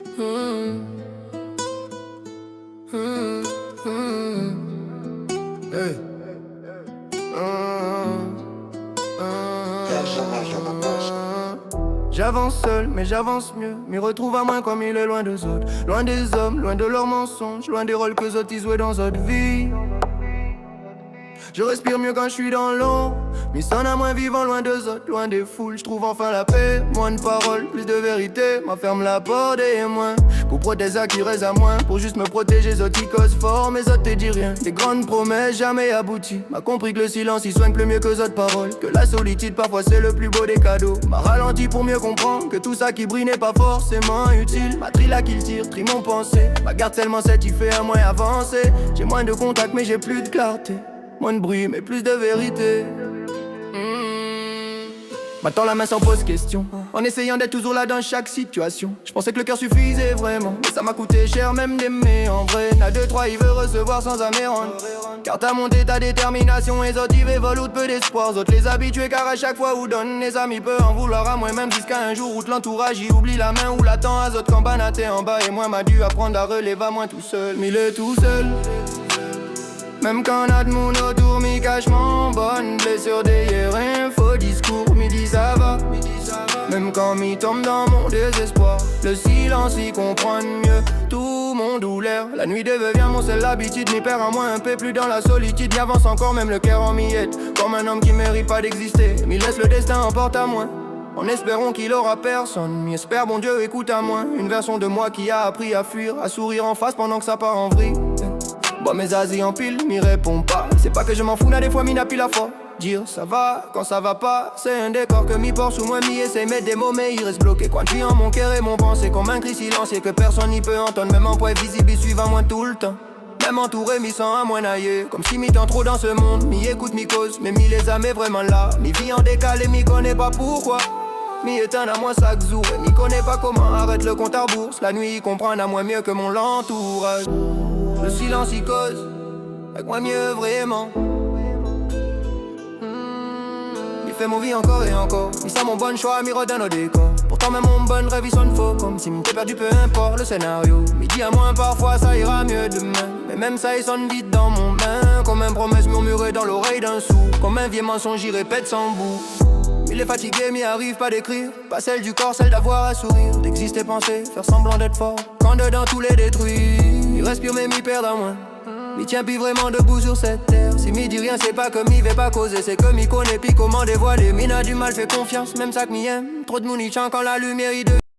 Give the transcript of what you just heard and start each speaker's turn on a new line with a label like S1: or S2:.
S1: Hey. J'avance seul, mais j'avance mieux. M'y retrouve à moins comme il est loin des autres. Loin des hommes, loin de leurs mensonges. Loin des rôles que autres ils jouaient dans notre vie. Je respire mieux quand je suis dans l'ombre. M'y sonne à moins vivant loin des autres, loin des foules. Je trouve enfin la paix, moins de paroles, plus de vérité. M'enferme la porte et moins. Pour protéger qui reste à moins. Pour juste me protéger, les autres qui causent fort. Mais autres te disent rien. Des grandes promesses jamais abouties. M'a compris que le silence il soigne plus mieux que les autres paroles. Que la solitude parfois c'est le plus beau des cadeaux. M'a ralenti pour mieux comprendre que tout ça qui brille n'est pas forcément utile. Ma trilla qui tire, trie mon pensée. Ma garde tellement satisfait à moins avancer. J'ai moins de contact mais j'ai plus de clarté. Moins de bruit mais plus de vérité. M'attends la main sans pose question. En essayant d'être toujours là dans chaque situation. Je pensais que le cœur suffisait vraiment. Mais ça m'a coûté cher même d'aimer en vrai. N'a deux trois il veut recevoir sans améron. Car t'as monté ta détermination. Et autres ils veulent peu d'espoir. Autres les habitués car à chaque fois où donne les amis peut en vouloir à moi. Même jusqu'à un jour où l'entourage y oublie la main. Ou l'attend à autres quand banaté en bas. Et moi m'a dû apprendre à relever à moi tout seul. Mais il est tout seul. Même quand on a de mon autour, m'y cache mon bonne blessure d'hier, un faux discours, midi ça va. Même quand m'y tombe dans mon désespoir, le silence y comprend mieux tout mon douleur. La nuit devient mon seul habitude, m'y perd en moi un peu plus dans la solitude. M'y avance encore même le cœur en miettes, comme un homme qui mérite pas d'exister. M'y laisse le destin emporte à moi. En espérant qu'il aura personne, m'y espère bon Dieu écoute à moi. Une version de moi qui a appris à fuir, à sourire en face pendant que ça part en vrille. Bon mes asis en pile, m'y répond pas. C'est pas que je m'en fous, n'a des fois m'y n'a plus la foi. Dire ça va, quand ça va pas, c'est un décor que m'y porte sous moi. M'y essaye mettre des mots mais il reste bloqué. Quand je suis en mon cœur et mon pensée comme un cri silencieux que personne n'y peut entendre. Même en point visible, il suit à moi tout le temps. Même entouré, m'y sent à moins naillé. Comme si m'y tend trop dans ce monde. M'y écoute, m'y cause, mais m'y les a mais vraiment là. M'y vit en décalé, m'y connaît pas pourquoi. M'y éteint à moi chaque jour et m'y connaît pas comment arrête le compte à rebours. La nuit, il comprend à moi mieux que mon entourage. Le silence y cause, avec moi mieux vraiment. Il fait mon vie encore et encore. Il sent mon bon choix, m'y redonne au décor. Pourtant même mon bon rêve il sonne faux. Comme si m'était perdu peu importe le scénario. Midi à moins parfois ça ira mieux demain. Mais même ça il sonne vite dans mon main. Comme une promesse murmurée dans l'oreille d'un sourd. Comme un vieux mensonge j'y répète sans bout. Il est fatigué, m'y arrive pas d'écrire. Pas celle du corps, celle d'avoir à sourire. D'exister, penser, faire semblant d'être fort. Quand dedans tous les détruit. Il respire mais m'y perd à moins. M'y tient plus vraiment debout sur cette terre. Si m'y dit rien c'est pas que m'y vais pas causer. C'est que m'y connaît puis comment dévoiler. M'y n'a du mal fait confiance, même ça que m'y aime. Trop de mouni chant quand la lumière y devient.